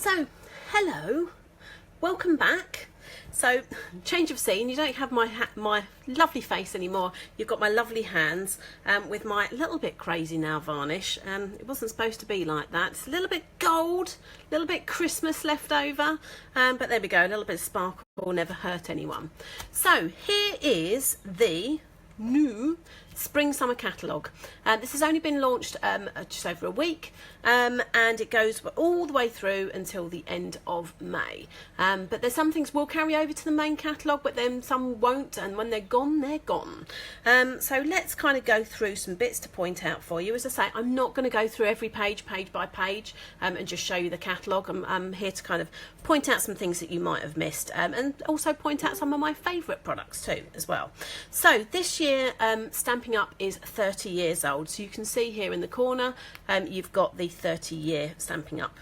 So, hello, welcome back. So, change of scene, you don't have my lovely face anymore, you've got my lovely hands with my little bit crazy nail varnish. It wasn't supposed to be like that. It's a little bit gold, a little bit Christmas left over, but there we go, a little bit of sparkle will never hurt anyone. So, here is the new spring summer catalogue. This has only been launched just over a week, and it goes all the way through until the end of May, but there's some things will carry over to the main catalogue, but then some won't, and when they're gone, they're gone. So let's kind of go through some bits to point out for you. As I say, I'm not going to go through every page by page and just show you the catalogue. I'm here to kind of point out some things that you might have missed, and also point out some of my favourite products too as well. So this year Stampin' Up is 30 years old, so you can see here in the corner you've got the 30-year Stampin' Up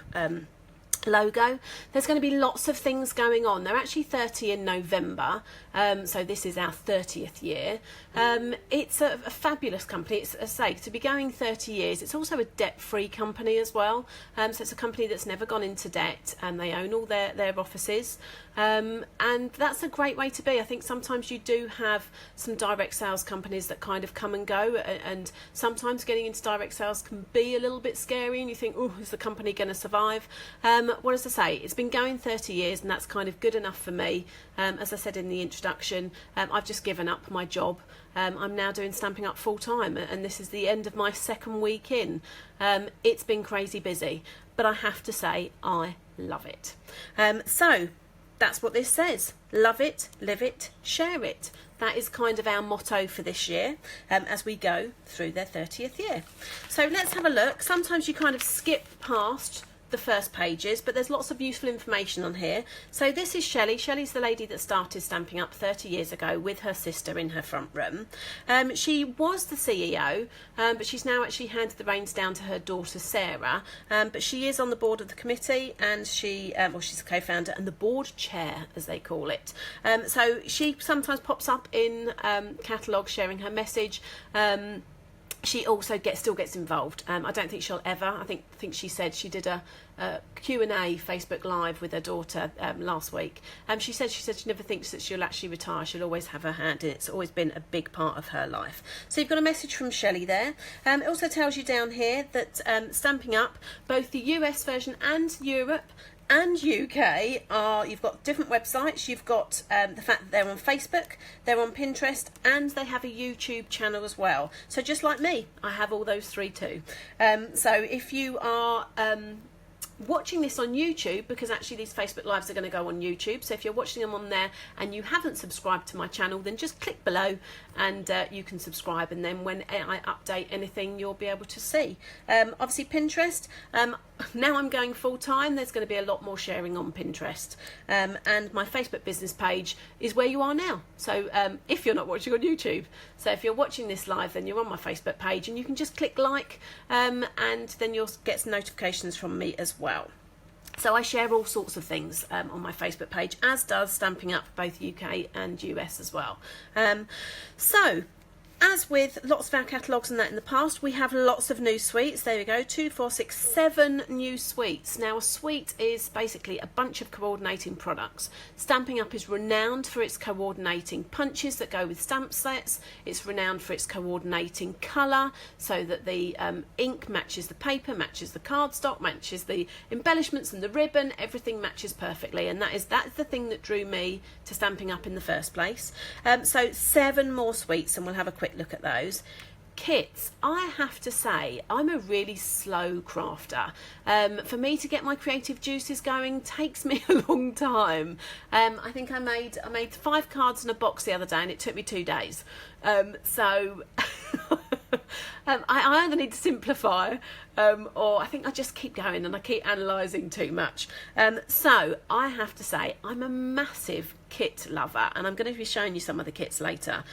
logo. There's going to be lots of things going on. They're actually 30 in November, so this is our 30th year. It's a fabulous company. It's, as I say, to be going 30 years. It's also a debt-free company as well, so it's a company that's never gone into debt, and they own all their offices, and that's a great way to be. I think sometimes you do have some direct sales companies that kind of come and go, and sometimes getting into direct sales can be a little bit scary, and you think, oh, is the company going to survive? What does I say? It's been going 30 years, and that's kind of good enough for me. As I said in the introduction, I've just given up my job. I'm now doing Stampin' Up full time, and this is the end of my second week in. It's been crazy busy, but I have to say I love it. So that's what this says. Love it, live it, share it. That is kind of our motto for this year as we go through their 30th year. So let's have a look. Sometimes you kind of skip past the first pages, but there's lots of useful information on here. So this is Shelley. Shelley's the lady that started Stampin' Up 30 years ago with her sister in her front room. She was the CEO, but she's now actually handed the reins down to her daughter Sarah, but she is on the board of the committee, and she's a co-founder and the board chair, as they call it. So she sometimes pops up in catalogues sharing her message. She also still gets involved. I don't think she'll ever. I think she said she did a Q&A Facebook Live with her daughter last week. She said she never thinks that she'll actually retire. She'll always have her hand in it. It's always been a big part of her life. So you've got a message from Shelley there. It also tells you down here that Stampin' Up, both the US version and Europe and UK, you've got different websites. You've got the fact that they're on Facebook, they're on Pinterest, and they have a YouTube channel as well. So just like me, I have all those three too. So if you are watching this on YouTube, because actually these Facebook Lives are going to go on YouTube, so if you're watching them on there and you haven't subscribed to my channel, then just click below and you can subscribe, and then when I update anything you'll be able to see. Obviously Pinterest, now I'm going full time, there's going to be a lot more sharing on Pinterest, and my Facebook business page is where you are now. So if you're not watching on YouTube, so if you're watching this live, then you're on my Facebook page, and you can just click like, and then you'll get some notifications from me as well. So I share all sorts of things on my Facebook page, as does Stampin' Up both UK and US as well. So as with lots of our catalogues and that in the past, we have lots of new suites. There we go, 2, 4, 6, 7 new suites. Now a suite is basically a bunch of coordinating products. Stampin' Up is renowned for its coordinating punches that go with stamp sets. It's renowned for its coordinating colour, so that the ink matches the paper, matches the cardstock, matches the embellishments and the ribbon. Everything matches perfectly, and that's the thing that drew me to Stampin' Up in the first place. So 7 more suites, and we'll have a quick look at those. Kits, I have to say, I'm a really slow crafter. For me to get my creative juices going takes me a long time. I think I made 5 cards in a box the other day, and it took me 2 days. So I either need to simplify, or I think I just keep going and I keep analysing too much. So I have to say, I'm a massive kit lover, and I'm going to be showing you some of the kits later,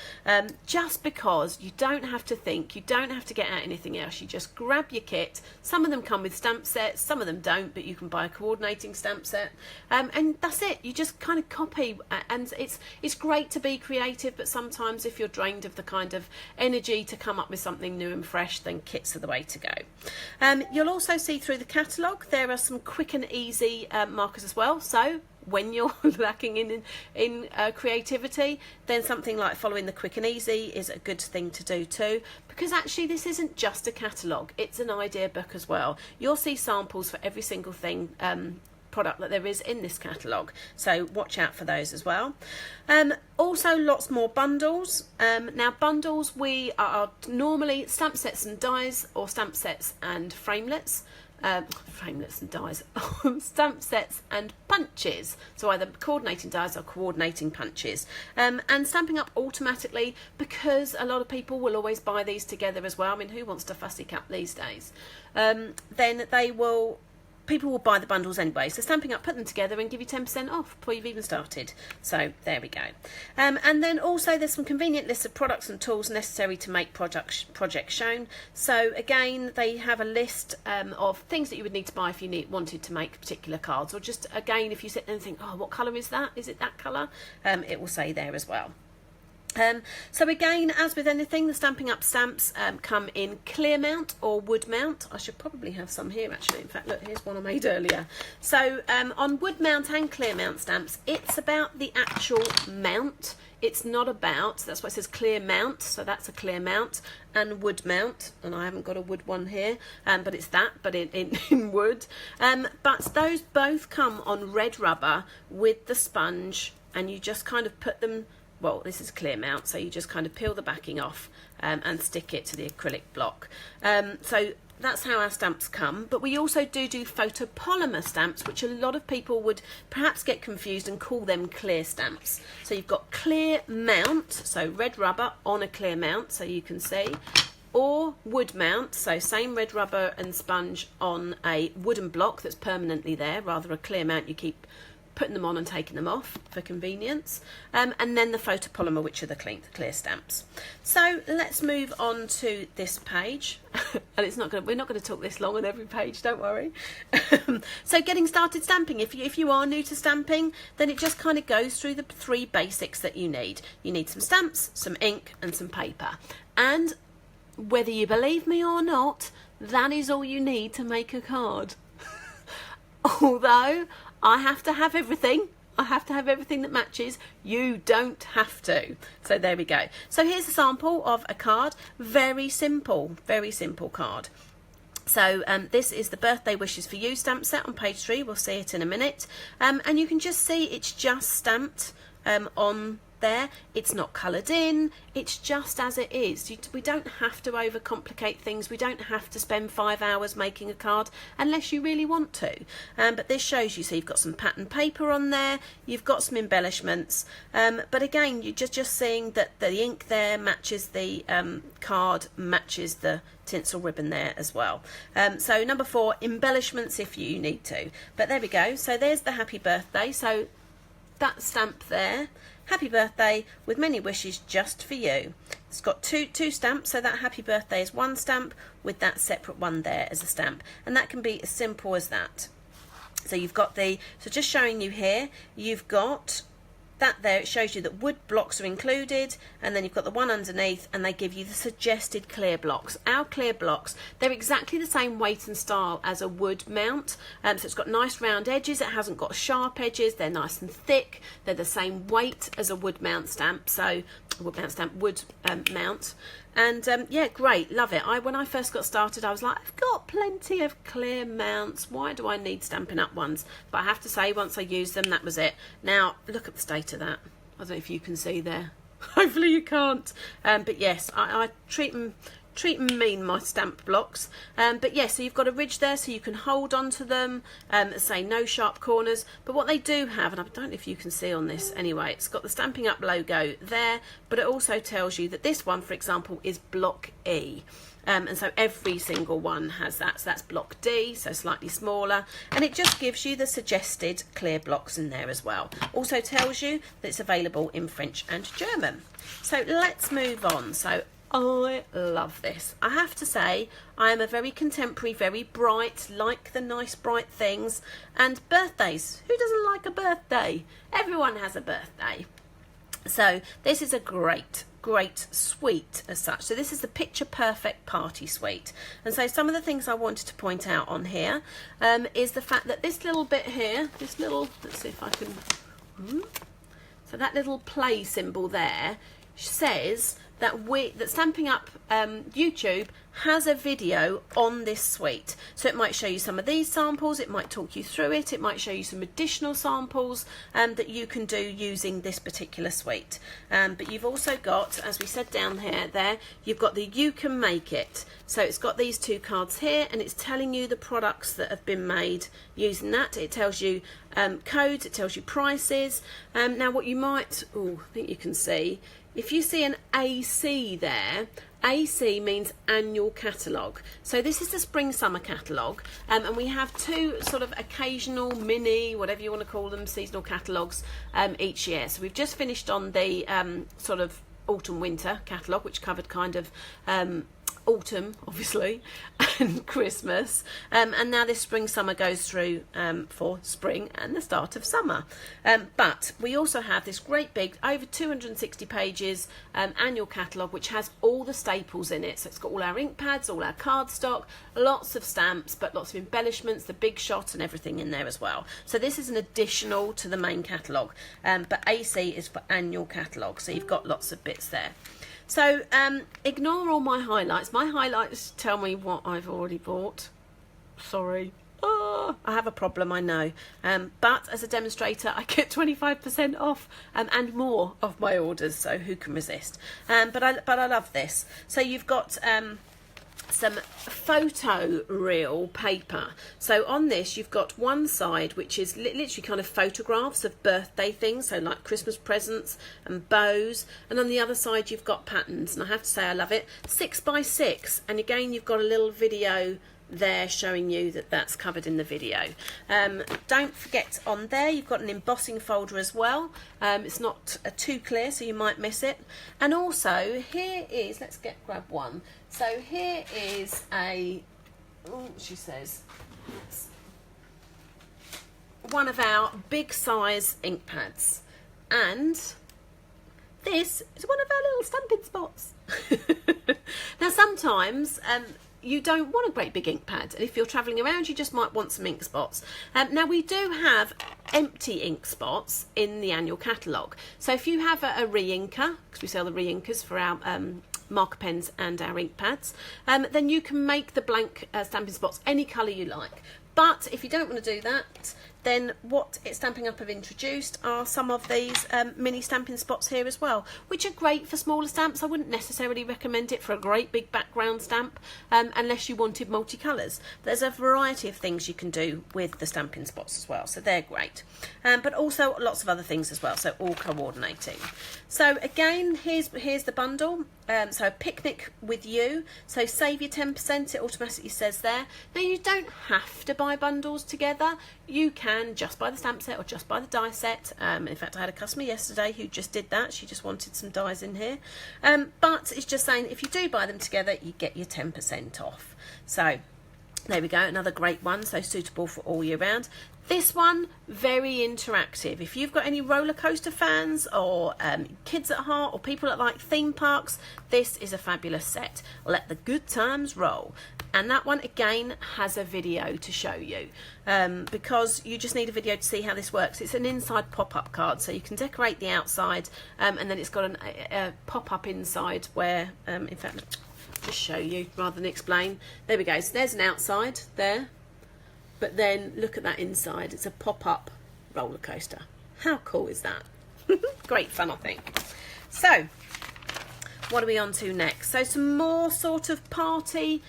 just because you don't have to think, you don't have to get out anything else. You just grab your kit. Some of them come with stamp sets, some of them don't, but you can buy a coordinating stamp set, and that's it. You just kind of copy, and it's great to be creative, but sometimes if you're drained of the kind of energy to come up with something something new and fresh, then kits are the way to go. You'll also see through the catalogue there are some quick and easy markers as well. So when you're lacking in creativity, then something like following the quick and easy is a good thing to do too, because actually this isn't just a catalogue, it's an idea book as well. You'll see samples for every single thing product that there is in this catalogue, so watch out for those as well. Also lots more bundles. Now bundles, we are normally stamp sets and dies, or stamp sets and framelets. Framelets and dies, stamp sets and punches, so either coordinating dies or coordinating punches, and Stampin' Up automatically, because a lot of people will always buy these together as well. I mean, who wants to fussy cap these days? Then people will buy the bundles anyway, so Stampin' Up put them together and give you 10% off before you've even started. So there we go. And then also there's some convenient lists of products and tools necessary to make projects shown. So again, they have a list of things that you would need to buy if you wanted to make particular cards, or just again, if you sit there and think, oh, what colour is that? Is it that colour? It will say there as well. So again, as with anything, the Stampin' Up stamps come in clear mount or wood mount. I should probably have some here actually. In fact, look, here's one I made earlier. So on wood mount and clear mount stamps, it's about the actual mount. It's not about, that's why it says clear mount, so that's a clear mount, and wood mount, and I haven't got a wood one here, but it's that, but in wood. But those both come on red rubber with the sponge, and you just kind of put them, well, this is clear mount, so you just kind of peel the backing off and stick it to the acrylic block. So that's how our stamps come. But we also do photopolymer stamps, which a lot of people would perhaps get confused and call them clear stamps. So you've got clear mount, so red rubber on a clear mount, so you can see, or wood mount, so same red rubber and sponge on a wooden block that's permanently there, rather a clear mount you keep putting them on and taking them off for convenience, and then the photopolymer, which are the clear stamps. So let's move on to this page, and we're not going to talk this long on every page, don't worry. So getting started stamping, if you are new to stamping, then it just kind of goes through the three basics that you need. You need some stamps, some ink, and some paper, and whether you believe me or not, that is all you need to make a card. Although I have to have everything. I have to have everything that matches. You don't have to. So there we go. So here's a sample of a card. Very simple card. So this is the Birthday Wishes for You stamp set on page 3. We'll see it in a minute. And you can just see it's just stamped on there. It's not coloured in, it's just as it is. We don't have to overcomplicate things. We don't have to spend 5 hours making a card unless you really want to. But this shows you, so you've got some pattern paper on there, you've got some embellishments, but again, you're just seeing that the ink there matches the card, matches the tinsel ribbon there as well. So number 4, embellishments if you need to. But there we go. So there's the happy birthday. So that stamp there, happy birthday with many wishes just for you. It's got two stamps, so that happy birthday is one stamp with that separate one there as a stamp, and that can be as simple as that. So you've got so just showing you here, you've got that there. It shows you that wood blocks are included, and then you've got the one underneath, and they give you the suggested clear blocks. Our clear blocks, they're exactly the same weight and style as a wood mount, so it's got nice round edges, it hasn't got sharp edges, they're nice and thick, they're the same weight as a wood mount stamp, so wood mount. And yeah, great, love it. When I first got started, I was like, I've got plenty of clear mounts, why do I need Stampin' Up ones? But I have to say, once I used them, that was it. Now look at the state of that. I don't know if you can see there. Hopefully you can't. But yes, I treat them mean, my stamp blocks. But yeah, so you've got a ridge there, so you can hold on to them, say no sharp corners. But what they do have, and I don't know if you can see on this anyway, it's got the Stampin' Up logo there, but it also tells you that this one, for example, is block E. And so every single one has that. So that's block D, so slightly smaller, and it just gives you the suggested clear blocks in there as well. Also tells you that it's available in French and German. So let's move on. So I love this. I have to say, I am a very contemporary, very bright, like the nice bright things, and birthdays. Who doesn't like a birthday? Everyone has a birthday. So this is a great great suite as such. So this is the Picture Perfect Party Suite. And so some of the things I wanted to point out on here is the fact that this little bit here, this little, let's see if I can, so that little play symbol there says that Stampin' Up YouTube has a video on this suite. So it might show you some of these samples, it might talk you through it, it might show you some additional samples that you can do using this particular suite. But you've also got, as we said down here, you've got the You Can Make It. So it's got these two cards here and it's telling you the products that have been made using that. It tells you codes, it tells you prices. Now what you might, I think you can see, if you see an AC there, AC means annual catalogue. So this is the spring summer catalogue, and we have two sort of occasional mini, whatever you want to call them, seasonal catalogues each year. So we've just finished on the sort of autumn winter catalogue, which covered kind of autumn obviously and Christmas, and now this spring summer goes through for spring and the start of summer, but we also have this great big over 260 pages annual catalogue which has all the staples in it. So it's got all our ink pads, all our cardstock, lots of stamps, but lots of embellishments, the big shot and everything in there as well. So this is an additional to the main catalogue, but AC is for annual catalogue, so you've got lots of bits there. So ignore all my highlights. My highlights tell me what I've already bought. Sorry. Oh, I have a problem, I know. But as a demonstrator, I get 25% off and more of my orders, so who can resist? But I love this. So you've got some photo reel paper. So on this you've got one side which is literally kind of photographs of birthday things, so like Christmas presents and bows, and on the other side you've got patterns, and I have to say I love it. 6x6, and again you've got a little video there showing you that that's covered in the video. Don't forget on there you've got an embossing folder as well. It's not too clear so you might miss it. And also here is, let's grab one. So here is she says, one of our big size ink pads, and this is one of our little stamping spots. Now sometimes you don't want a great big ink pad, and if you're travelling around you just might want some ink spots. Now we do have empty ink spots in the annual catalogue, so if you have a re-inker, because we sell the re-inkers for our marker pens and our ink pads, then you can make the blank stamping spots any colour you like. But if you don't want to do that, then what Stampin' Up have introduced are some of these mini stamping spots here as well, which are great for smaller stamps. I wouldn't necessarily recommend it for a great big background stamp unless you wanted multicolours. There's a variety of things you can do with the stamping spots as well, so they're great. But also lots of other things as well, so all coordinating. So again, here's the bundle. So a picnic with you, so save your 10%, it automatically says there. Now you don't have to buy bundles together, you can just buy the stamp set or just buy the die set. In fact, I had a customer yesterday who just did that, she just wanted some dies in here. But it's just saying if you do buy them together, you get your 10% off. So there we go, another great one, so suitable for all year round. This one, very interactive. If you've got any roller coaster fans or kids at heart or people that like theme parks, this is a fabulous set. Let the good times roll. And that one again has a video to show you, because you just need a video to see how this works. It's an inside pop-up card, so you can decorate the outside, and then it's got a pop-up inside where, in fact, I'll just show you rather than explain. There we go, so there's an outside there. But then look at that inside, it's a pop-up roller coaster. How cool is that? Great fun, I think. So, what are we on to next? So some more sort of party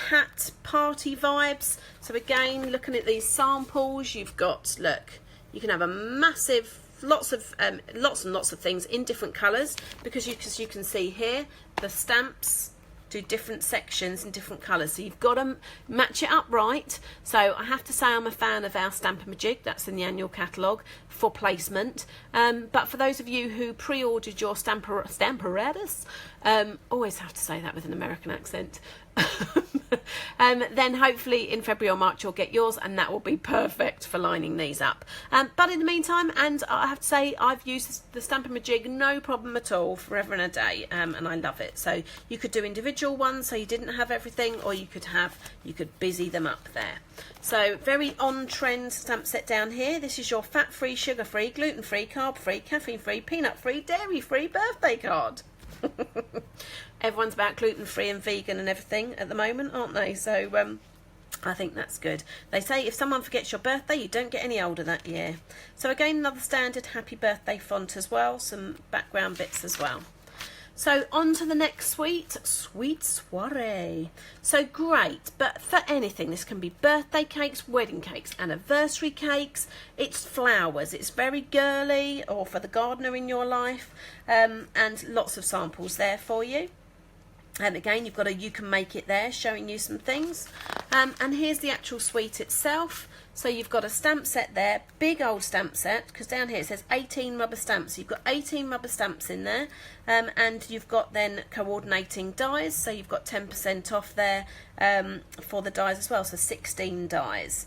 hat party vibes. So again, looking at these samples, you've got, look, you can have a massive, lots and lots of things in different colours, because you can see here, the stamps do different sections in different colours, so you've got to match it up right. So I have to say I'm a fan of our Stamp-A-Majig, that's in the annual catalogue for placement, but for those of you who pre-ordered your stamparatus, always have to say that with an American accent, then hopefully in February or March you'll get yours, and that will be perfect for lining these up. But in the meantime, and I have to say, I've used the Stampin' Majig no problem at all, forever and a day, and I love it. So you could do individual ones so you didn't have everything, or you could busy them up there. So very on trend stamp set down here. This is your fat free, sugar free, gluten free, carb free, caffeine free, peanut free, dairy free birthday card. Everyone's about gluten-free and vegan and everything at the moment, aren't they? So I think that's good. They say if someone forgets your birthday, you don't get any older that year. So again, another standard happy birthday font as well, some background bits as well. So on to the next sweet soiree. So great, but for anything, this can be birthday cakes, wedding cakes, anniversary cakes, it's flowers, it's very girly, or for the gardener in your life, and lots of samples there for you. And again, you've got a you can make it there, showing you some things. And here's the actual suite itself. So you've got a stamp set there, big old stamp set, because down here it says 18 rubber stamps. So you've got 18 rubber stamps in there, and you've got then coordinating dies. So you've got 10% off there for the dies as well, so 16 dies.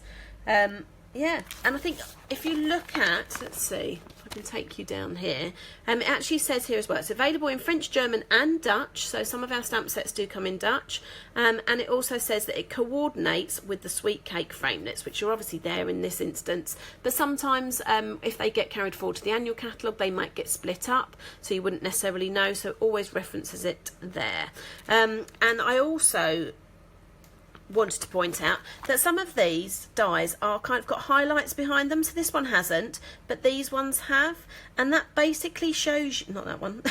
Yeah, and I think if you look at, let's see, if I can take you down here, it actually says here as well, it's available in French, German and Dutch, so some of our stamp sets do come in Dutch, and it also says that it coordinates with the sweet cake framelits, which are obviously there in this instance, but sometimes if they get carried forward to the annual catalogue, they might get split up, so you wouldn't necessarily know, so it always references it there. And I also wanted to point out that some of these dies are kind of got highlights behind them, so this one hasn't, but these ones have, and that basically shows you, not that one,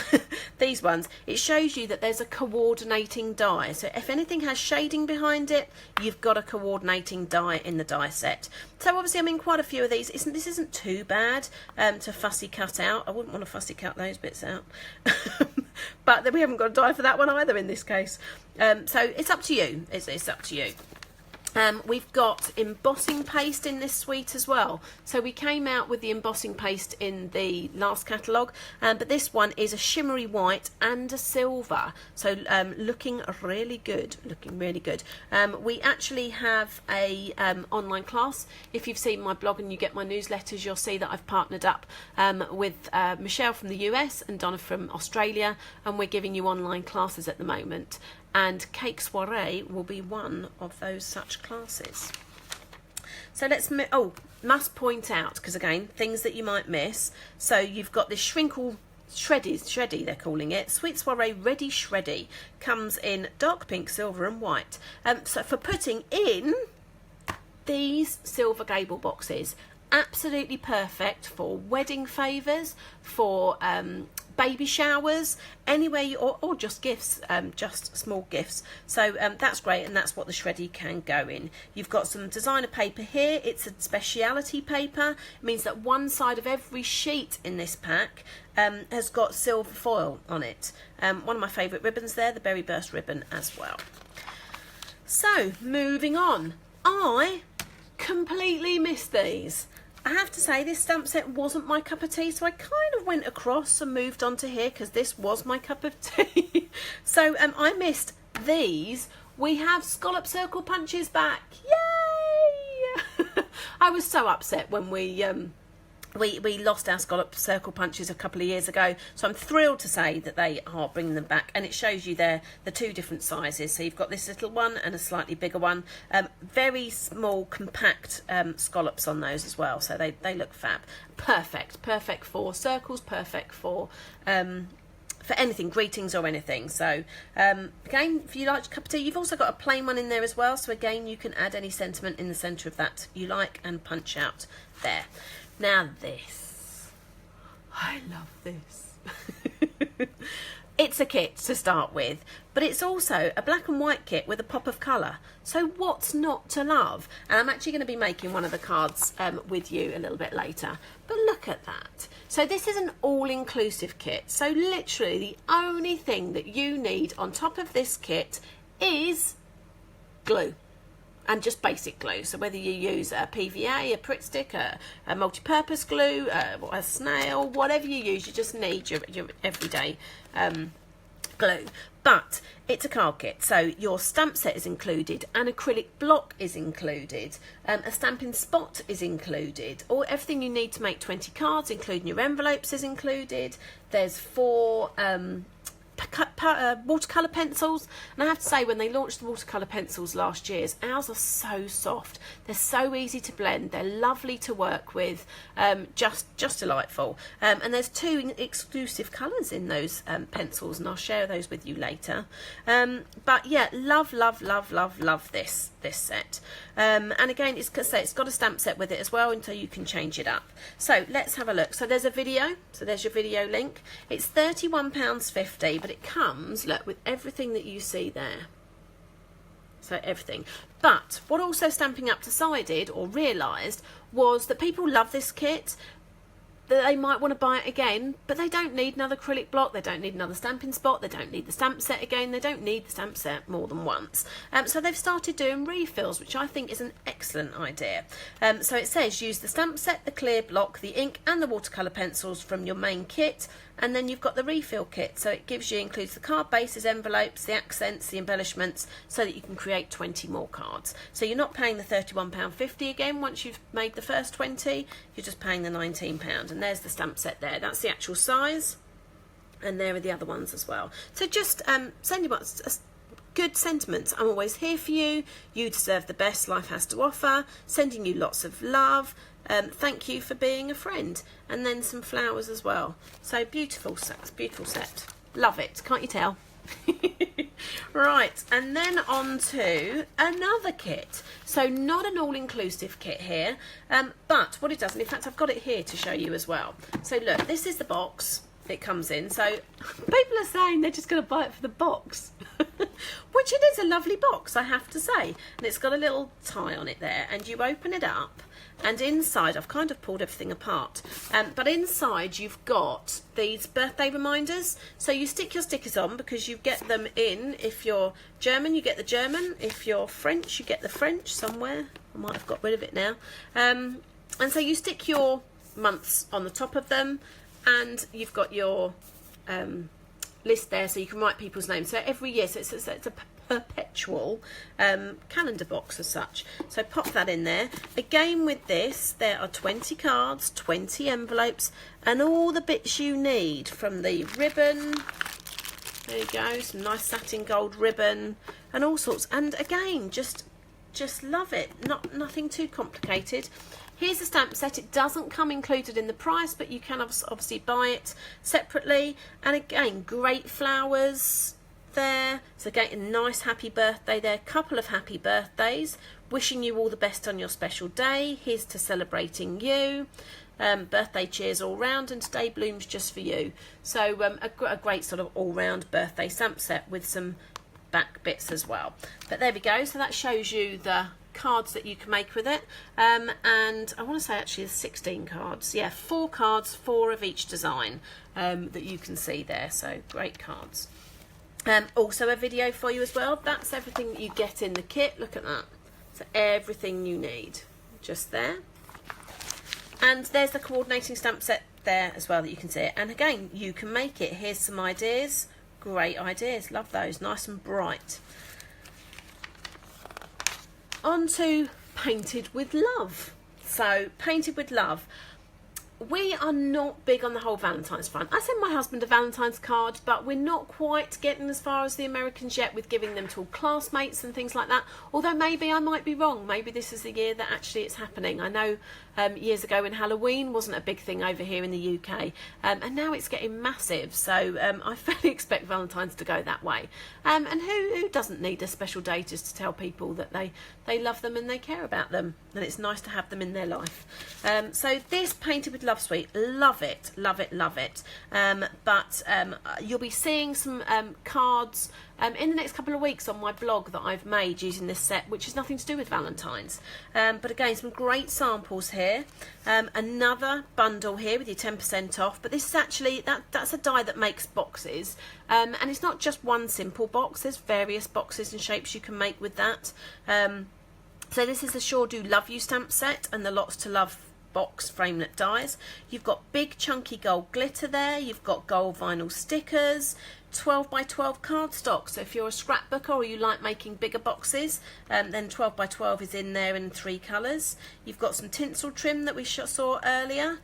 these ones, it shows you that there's a coordinating die. So if anything has shading behind it, you've got a coordinating die in the die set. So obviously, I mean, quite a few of these, this isn't too bad to fussy cut out. I wouldn't want to fussy cut those bits out. But we haven't got a die for that one either in this case. So it's up to you. It's up to you. We've got embossing paste in this suite as well. So we came out with the embossing paste in the last catalogue, but this one is a shimmery white and a silver. So looking really good, we actually have a online class. If you've seen my blog and you get my newsletters, you'll see that I've partnered up with Michelle from the US and Donna from Australia, and we're giving you online classes at the moment. And Cake Soiree will be one of those such classes. So let's, must point out, because again, things that you might miss. So you've got this shrinkle shreddy they're calling it. Sweet Soiree Ready Shreddy comes in dark pink, silver and white. So for putting in these silver gable boxes, absolutely perfect for wedding favours, for baby showers, anywhere you, or just gifts, just small gifts. So that's great, and that's what the shreddy can go in. You've got some designer paper here. It's a speciality paper. It means that one side of every sheet in this pack has got silver foil on it. One of my favourite ribbons there, the Berry Burst ribbon as well. So moving on, I completely missed these. I have to say, this stamp set wasn't my cup of tea, so I kind of went across and moved on to here because this was my cup of tea. So I missed these. We have scallop circle punches back. Yay! I was so upset when we lost our scallop circle punches a couple of years ago, so I'm thrilled to say that they are bringing them back, and it shows you there the two different sizes. So you've got this little one and a slightly bigger one, very small compact scallops on those as well, so they look fab. Perfect for circles, perfect for anything, greetings or anything. So again, if you like a cup of tea, you've also got a plain one in there as well, so again you can add any sentiment in the centre of that you like and punch out there. Now this, I love this. It's a kit to start with, but it's also a black and white kit with a pop of colour. So what's not to love? And I'm actually going to be making one of the cards with you a little bit later. But look at that. So this is an all-inclusive kit. So literally the only thing that you need on top of this kit is glue. And just basic glue. So whether you use a PVA, a Pritt stick, a multi-purpose glue, a snail, whatever you use, you just need your everyday glue. But it's a card kit, so your stamp set is included, an acrylic block is included, a stamping spot is included, or everything you need to make 20 cards, including your envelopes, is included. There's 4 watercolour pencils, and I have to say, when they launched the watercolour pencils last year, ours are so soft, they're so easy to blend, they're lovely to work with, just delightful. And there's 2 exclusive colours in those pencils, and I'll share those with you later. But yeah, love this set. And again, it's got a stamp set with it as well, and so you can change it up. So let's have a look. So there's a video, so there's your video link. It's £31.50, but it comes, look, with everything that you see there. So everything. But what also Stampin' Up decided or realised was that people love this kit, that they might want to buy it again, but they don't need another acrylic block, they don't need another stamping spot, they don't need the stamp set again, they don't need the stamp set more than once. So they've started doing refills, which I think is an excellent idea. So it says use the stamp set, the clear block, the ink and the watercolour pencils from your main kit, and then you've got the refill kit, so it includes the card bases, envelopes, the accents, the embellishments, so that you can create 20 more cards. So you're not paying the £31.50 again once you've made the first 20, you're just paying the £19. And there's the stamp set there, that's the actual size, and there are the other ones as well. So just send you good sentiments. I'm always here for you, you deserve the best life has to offer, sending you lots of love. Thank you for being a friend, and then some flowers as well. So beautiful set, love it, can't you tell? Right, and then on to another kit. So not an all-inclusive kit here, but what it does, and in fact I've got it here to show you as well. So look, this is the box it comes in. So people are saying they're just going to buy it for the box, which it is a lovely box, I have to say, and it's got a little tie on it there, and you open it up, and inside, I've kind of pulled everything apart, but inside you've got these birthday reminders. So you stick your stickers on because you get them in. If you're German, you get the German. If you're French, you get the French somewhere. I might have got rid of it now. And so you stick your months on the top of them, and you've got your list there, so you can write people's names. So every year, so it's a perpetual calendar box as such. So pop that in there. Again with this, there are 20 cards, 20 envelopes, and all the bits you need, from the ribbon, there you go, some nice satin gold ribbon and all sorts. And again, just love it, nothing too complicated. Here's the stamp set. It doesn't come included in the price, but you can obviously buy it separately. And again, great flowers there. So again, a nice happy birthday there, couple of happy birthdays, wishing you all the best on your special day. Here's to celebrating you, birthday cheers all round, and today blooms just for you. So a great sort of all-round birthday stamp set with some back bits as well. But there we go, so that shows you the cards that you can make with it, and I want to say actually there's 16 cards, yeah, 4 cards, 4 of each design, that you can see there. So great cards. Also a video for you as well. That's everything that you get in the kit. Look at that. So everything you need just there. And there's the coordinating stamp set there as well that you can see it. And again, you can make it. Here's some ideas. Great ideas. Love those. Nice and bright. On to Painted with Love. So Painted with Love. We are not big on the whole Valentine's front. I sent my husband a Valentine's card, but we're not quite getting as far as the Americans yet with giving them to all classmates and things like that. Although maybe I might be wrong. Maybe this is the year that actually it's happening. I know years ago when Halloween wasn't a big thing over here in the UK, and now it's getting massive. So I fully expect Valentine's to go that way. And who doesn't need a special day just to tell people that they love them and they care about them, and it's nice to have them in their life. So this Painted with Love suite, love it, love it, love it. But you'll be seeing some cards in the next couple of weeks on my blog that I've made using this set, which has nothing to do with Valentine's. But again, some great samples here. Another bundle here with your 10% off. But this is actually, that's a die that makes boxes. And it's not just one simple box. There's various boxes and shapes you can make with that. So this is the Sure Do Love You stamp set and the Lots to Love box framelit dies. You've got big chunky gold glitter there, you've got gold vinyl stickers, 12 by 12 cardstock. So if you're a scrapbooker or you like making bigger boxes, then 12 by 12 is in there in 3 colours. You've got some tinsel trim that we saw earlier.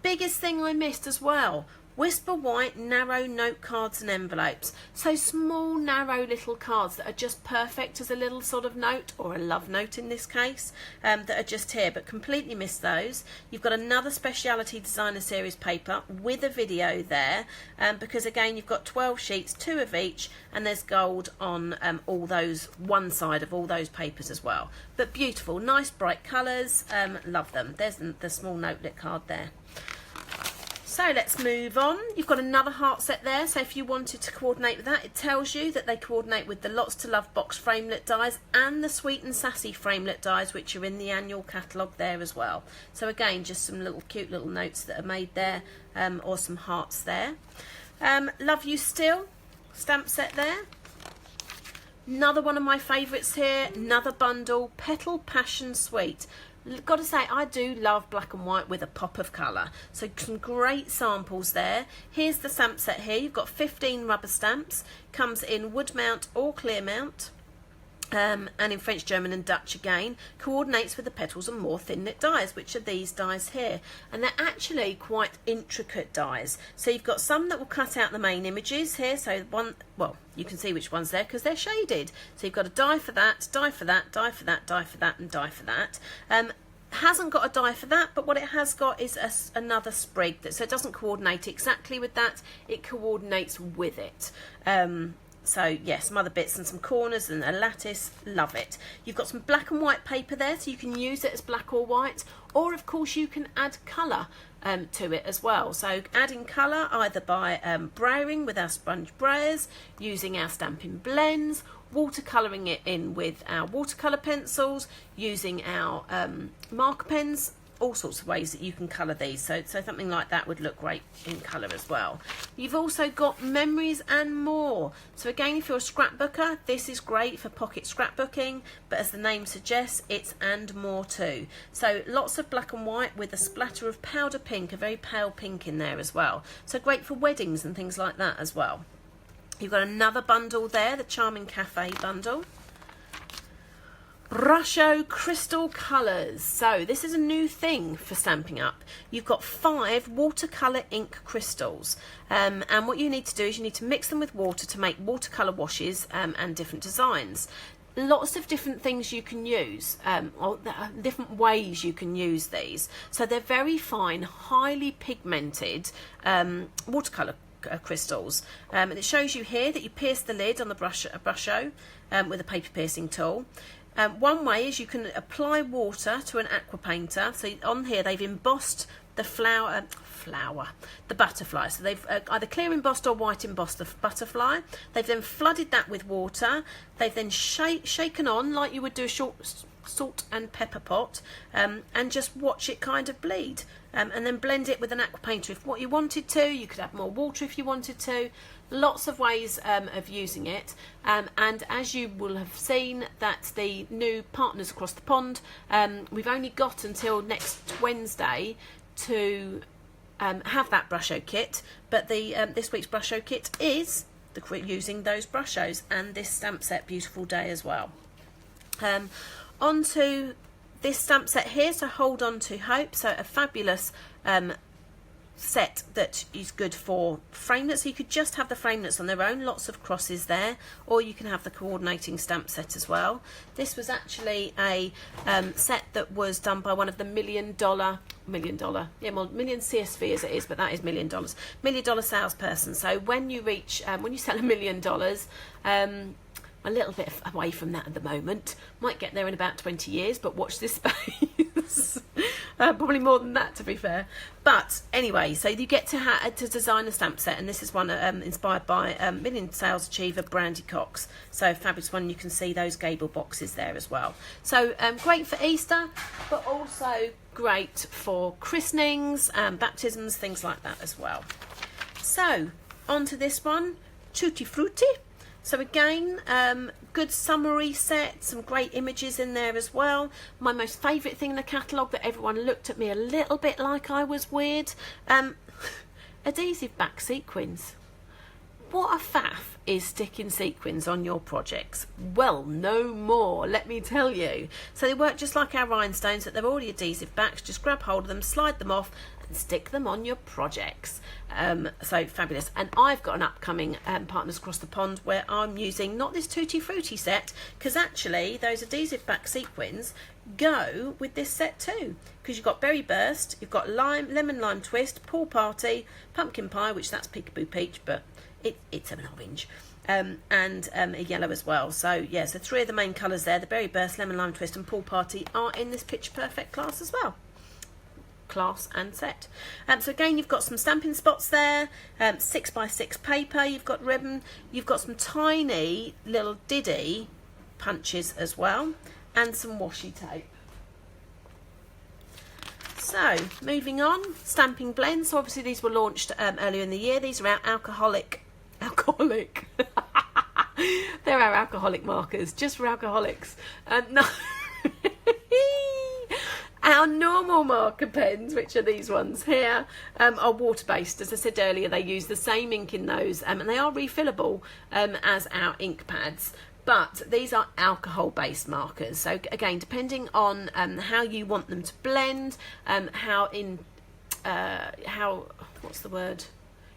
Biggest thing I missed as well, Whisper White narrow note cards and envelopes. So small, narrow little cards that are just perfect as a little sort of note, or a love note in this case, that are just here, but completely missed those. You've got another Speciality Designer Series paper with a video there, because again you've got 12 sheets, 2 of each, and there's gold on all those, one side of all those papers as well. But beautiful, nice bright colours, love them. There's the small notelet card there. So let's move on. You've got another heart set there, so if you wanted to coordinate with that, it tells you that they coordinate with the Lots to Love box framelit dies and the Sweet and Sassy framelit dies, which are in the annual catalogue there as well. So again, just some little cute little notes that are made there, or some hearts there. Love You Still stamp set there. Another one of my favourites here, another bundle, Petal Passion Sweet. Got to say, I do love black and white with a pop of colour. So some great samples there. Here's the stamp set here. You've got 15 rubber stamps. Comes in wood mount or clear mount. And in French, German and Dutch again. Coordinates with the petals and more thin knit dies, which are these dies here. And they're actually quite intricate dies. So you've got some that will cut out the main images here. So one, well, you can see which one's there because they're shaded. So you've got a die for that, die for that, die for that, die for that, and die for that. Hasn't got a die for that, but what it has got is another sprig. So it doesn't coordinate exactly with that, it coordinates with it. So yes, some other bits and some corners and a lattice, love it. You've got some black and white paper there, so you can use it as black or white, or of course you can add colour to it as well. So adding colour either by browing with our sponge brayers, using our Stampin' blends, watercolouring it in with our watercolour pencils, using our marker pens, all sorts of ways that you can colour these. So something like that would look great in colour as well. You've also got Memories and More. So again, if you're a scrapbooker, this is great for pocket scrapbooking, but as the name suggests, it's and more too. So lots of black and white with a splatter of powder pink, a very pale pink in there as well. So great for weddings and things like that as well. You've got another bundle there, the Charming Cafe bundle. Brusho Crystal Colours. So this is a new thing for Stampin' Up. You've got 5 watercolour ink crystals, and what you need to do is you need to mix them with water to make watercolour washes and different designs. Lots of different things you can use, or different ways you can use these. So they're very fine, highly pigmented watercolour crystals, and it shows you here that you pierce the lid on the brusho with a paper piercing tool. One way is you can apply water to an aqua painter. So on here they've embossed the the butterfly. So they've either clear embossed or white embossed the butterfly. They've then flooded that with water. They've then shaken on like you would do a short salt and pepper pot, and just watch it kind of bleed, and then blend it with an aqua painter if what you wanted to. You could add more water if you wanted to. Lots of ways of using it, and as you will have seen, that the new partners across the pond, we've only got until next Wednesday to have that brusho kit, but the this week's brusho kit is using those brushos and this stamp set Beautiful Day as well. Onto this stamp set here, so Hold On to Hope. So a fabulous set that is good for framelets. So you could just have the framelets on their own, lots of crosses there, or you can have the coordinating stamp set as well. This was actually a set that was done by one of the million CSV as it is, but that is $1 million salesperson. So when you reach when you sell $1 million, a little bit away from that at the moment, might get there in about 20 years, but watch this space. Probably more than that, to be fair. But anyway, so you get to design a stamp set, and this is one inspired by million sales achiever Brandy Cox. So fabulous one. You can see those gable boxes there as well. So great for Easter, but also great for christenings, baptisms, things like that as well. So on to this one, Tutti Frutti. So again, good summary set, some great images in there as well. My most favourite thing in the catalogue that everyone looked at me a little bit like I was weird, adhesive back sequins. what a faff is sticking sequins on your projects? Well, no more, let me tell you. So they work just like our rhinestones, that they're already adhesive backs. Just grab hold of them, slide them off, and stick them on your projects. So fabulous. And I've got an upcoming Partners Across the Pond where I'm using not this Tutti Frutti set, because actually those adhesive back sequins go with this set too, because you've got Berry Burst, you've got Lemon Lime Twist, Pool Party, Pumpkin Pie, which that's Peekaboo Peach, but it's an orange, and a yellow as well. So yeah, so 3 of the main colours there, the Berry Burst, Lemon Lime Twist and Pool Party, are in this Picture Perfect class as well. Class and set. So again, you've got some stamping spots there, 6x6 paper, you've got ribbon, you've got some tiny little diddy punches as well, and some washi tape. So moving on, stamping blends. So obviously these were launched earlier in the year. These are our alcoholic they're our alcoholic markers, just for alcoholics. No. Our normal marker pens, which are these ones here, are water-based. As I said earlier, they use the same ink in those, and they are refillable as our ink pads. But these are alcohol-based markers. So again, depending on how you want them to blend,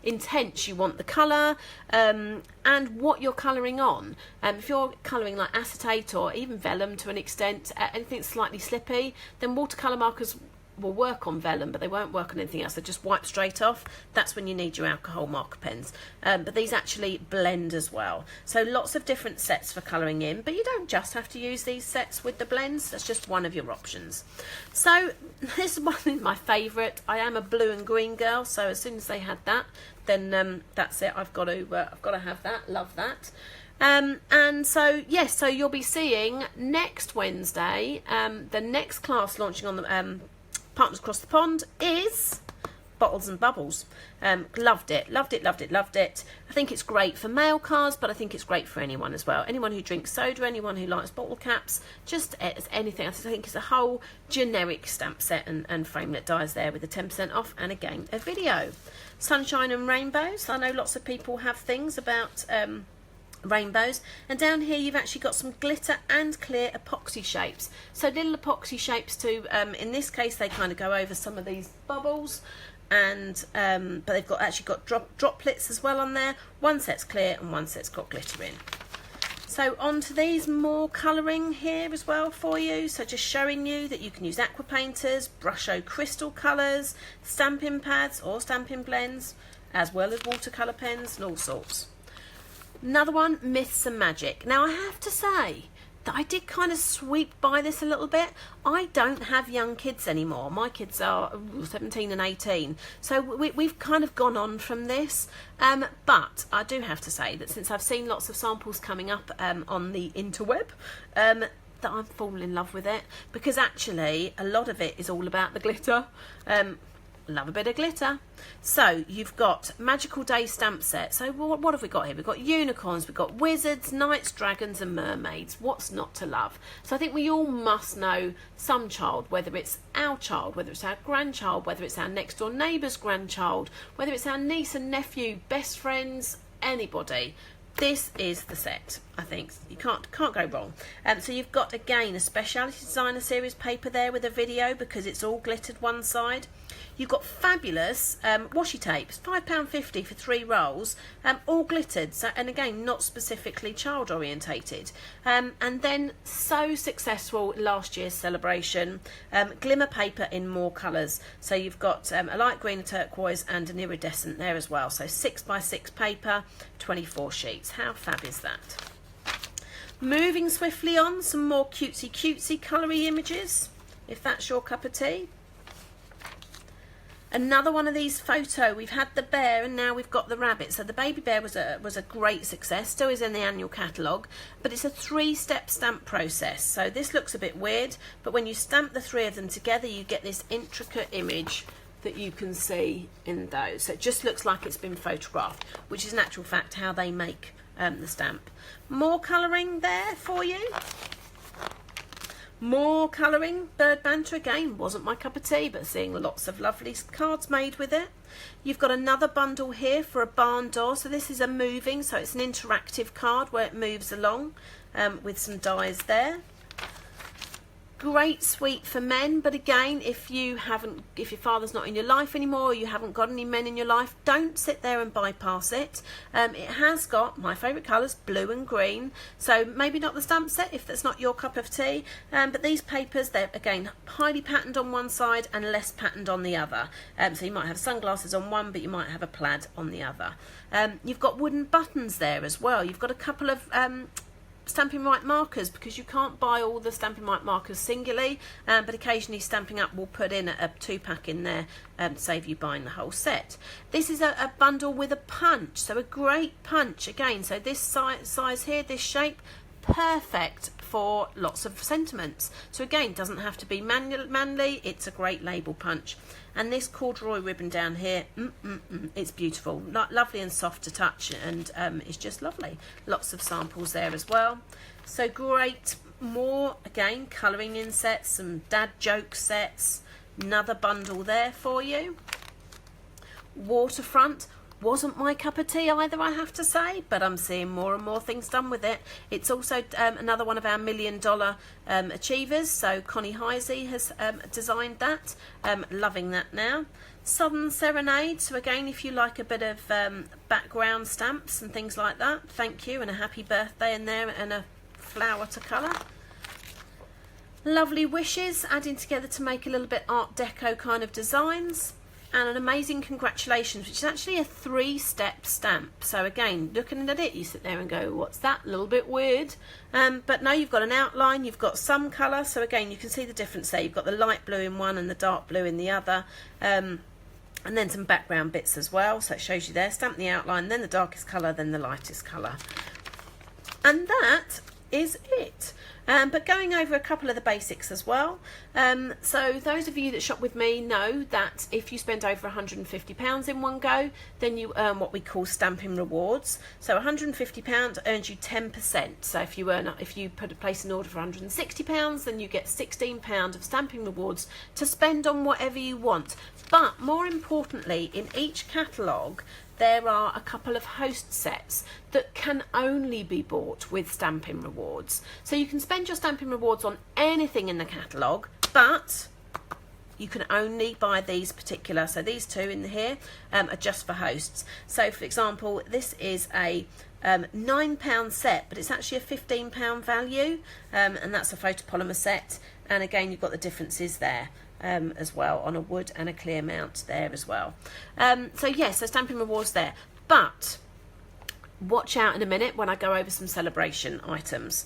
intense you want the colour, and what you're colouring on. If you're colouring like acetate or even vellum to an extent, anything slightly slippy, then watercolour markers will work on vellum, but they won't work on anything else. They just wipe straight off. That's when you need your alcohol marker pens. But these actually blend as well. So lots of different sets for colouring in, but you don't just have to use these sets with the blends. That's just one of your options. So this one is my favourite. I am a blue and green girl, so as soon as they had that, then that's it. I've got to have that. Love that. And so yes, so you'll be seeing next Wednesday. The next class launching on the Partners Across the Pond is Bottles and Bubbles. Loved it. I think it's great for mail cards, but I think it's great for anyone as well. Anyone who drinks soda, anyone who likes bottle caps, just anything. I think it's a whole generic stamp set and framelit dies there with the 10% off, and again a video. Sunshine and rainbows. I know lots of people have things about rainbows, and down here you've actually got some glitter and clear epoxy shapes. So little epoxy shapes too. In this case they kind of go over some of these bubbles, and but they've actually got droplets as well on there. One set's clear and one set's got glitter in. So onto these, more colouring here as well for you. So just showing you that you can use aqua painters, Brusho crystal colours, stamping pads or stamping blends, as well as watercolour pens and all sorts. Another one, Myths and Magic. Now I have to say that I did kind of sweep by this a little bit. I don't have young kids anymore. My kids are 17 and 18. So we've kind of gone on from this. But I do have to say that since I've seen lots of samples coming up on the interweb, that I'm falling in love with it, because actually a lot of it is all about the glitter. Love a bit of glitter. So you've got Magical Day stamp set. So what have we got here? We've got unicorns, we've got wizards, knights, dragons and mermaids. What's not to love? So I think we all must know some child, whether it's our child, whether it's our grandchild, whether it's our next door neighbour's grandchild, whether it's our niece and nephew, best friends, anybody. This is the set. I think you can't go wrong. So you've got again a Speciality Designer Series paper there with a video, because it's all glittered one side. You've got fabulous washi tapes, £5.50 for 3 rolls, all glittered. So, and again, not specifically child orientated. And then so successful last year's celebration, glimmer paper in more colours. So you've got a light green, a turquoise, and an iridescent there as well. So 6x6 paper, 24 sheets. How fab is that? Moving swiftly on, some more cutesy coloury images, if that's your cup of tea. Another one of these photo. We've had the bear and now we've got the rabbit. So the baby bear was a great success, still is in the annual catalogue, but it's a 3-step stamp process. So this looks a bit weird, but when you stamp the 3 of them together, you get this intricate image that you can see in those. So it just looks like it's been photographed, which is in actual fact how they make the stamp. More colouring there for you. More colouring, bird banter again, wasn't my cup of tea, but seeing lots of lovely cards made with it. You've got another bundle here for a barn door, so this is a moving, so it's an interactive card where it moves along with some dies there. Great sweet for men, but again, if your father's not in your life anymore, or you haven't got any men in your life, don't sit there and bypass it. It has got my favourite colours, blue and green, so maybe not the stamp set if that's not your cup of tea, but these papers, they're again highly patterned on one side and less patterned on the other, so you might have sunglasses on one, but you might have a plaid on the other. You've got wooden buttons there as well. You've got a couple of Stampin' Right markers, because you can't buy all the Stampin' Right markers singularly, but occasionally Stampin' Up will put in a 2-pack in there to save you buying the whole set. This is a bundle with a punch, so a great punch again. So this size here, this shape, perfect for lots of sentiments. So again, doesn't have to be manly, it's a great label punch. And this corduroy ribbon down here, it's beautiful, lovely and soft to touch, and it's just lovely. Lots of samples there as well. So great, more again colouring in sets, some dad joke sets, another bundle there for you. Waterfront. Wasn't my cup of tea either, I have to say, but I'm seeing more and more things done with it. It's also another one of our $1 million achievers, so Connie Heisey has designed that. Loving that now. Southern Serenade, so again, if you like a bit of background stamps and things like that, thank you, and a happy birthday in there and a flower to colour. Lovely Wishes, adding together to make a little bit Art Deco kind of designs. And an amazing congratulations, which is actually a 3-step stamp. So again, looking at it, you sit there and go, what's that? A little bit weird. But no, you've got an outline, you've got some colour. So again, you can see the difference there. You've got the light blue in one and the dark blue in the other. And then some background bits as well. So it shows you there, stamp the outline, then the darkest colour, then the lightest colour. And that is it. But going over a couple of the basics as well. So those of you that shop with me know that if you spend over £150 in one go, then you earn what we call Stampin' Rewards. So £150 earns you 10%. So if you place an order for £160, then you get £16 of Stampin' Rewards to spend on whatever you want. But more importantly, in each catalogue, there are a couple of host sets that can only be bought with Stampin' Rewards. So you can spend your Stampin' Rewards on anything in the catalogue, but you can only buy these particular. So these two in here are just for hosts. So for example, this is a £9 set, but it's actually a £15 value, and that's a photopolymer set. And again, you've got the differences there. As well, on a wood and a clear mount there as well. So yes, so Stampin' Rewards there. But watch out in a minute when I go over some celebration items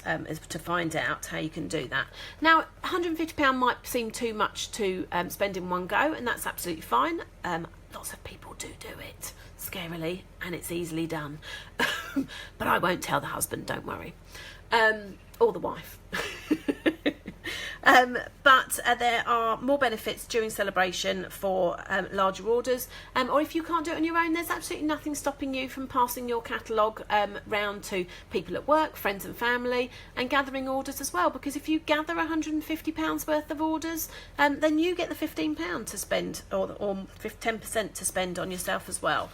to find out how you can do that. Now, £150 might seem too much to spend in one go, and that's absolutely fine. Lots of people do it, scarily, and it's easily done. But I won't tell the husband, don't worry. Or the wife. But there are more benefits during celebration for larger orders, or if you can't do it on your own, there's absolutely nothing stopping you from passing your catalogue round to people at work, friends and family, and gathering orders as well, because if you gather £150 worth of orders, then you get the £15 to spend, or 10% to spend on yourself as well.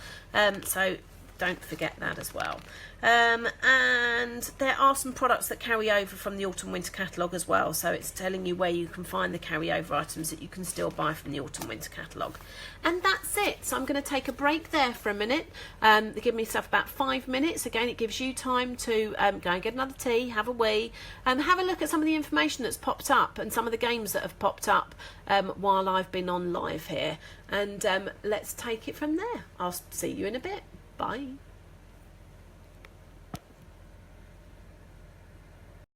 So don't forget that as well. And there are some products that carry over from the autumn winter catalogue as well, so it's telling you where you can find the carryover items that you can still buy from the autumn winter catalogue. And that's it. So I'm going to take a break there for a minute, give myself about 5 minutes. Again, it gives you time to go and get another tea, have a wee, have a look at some of the information that's popped up and some of the games that have popped up while I've been on live here, and let's take it from there. I'll see you in a bit. Bye.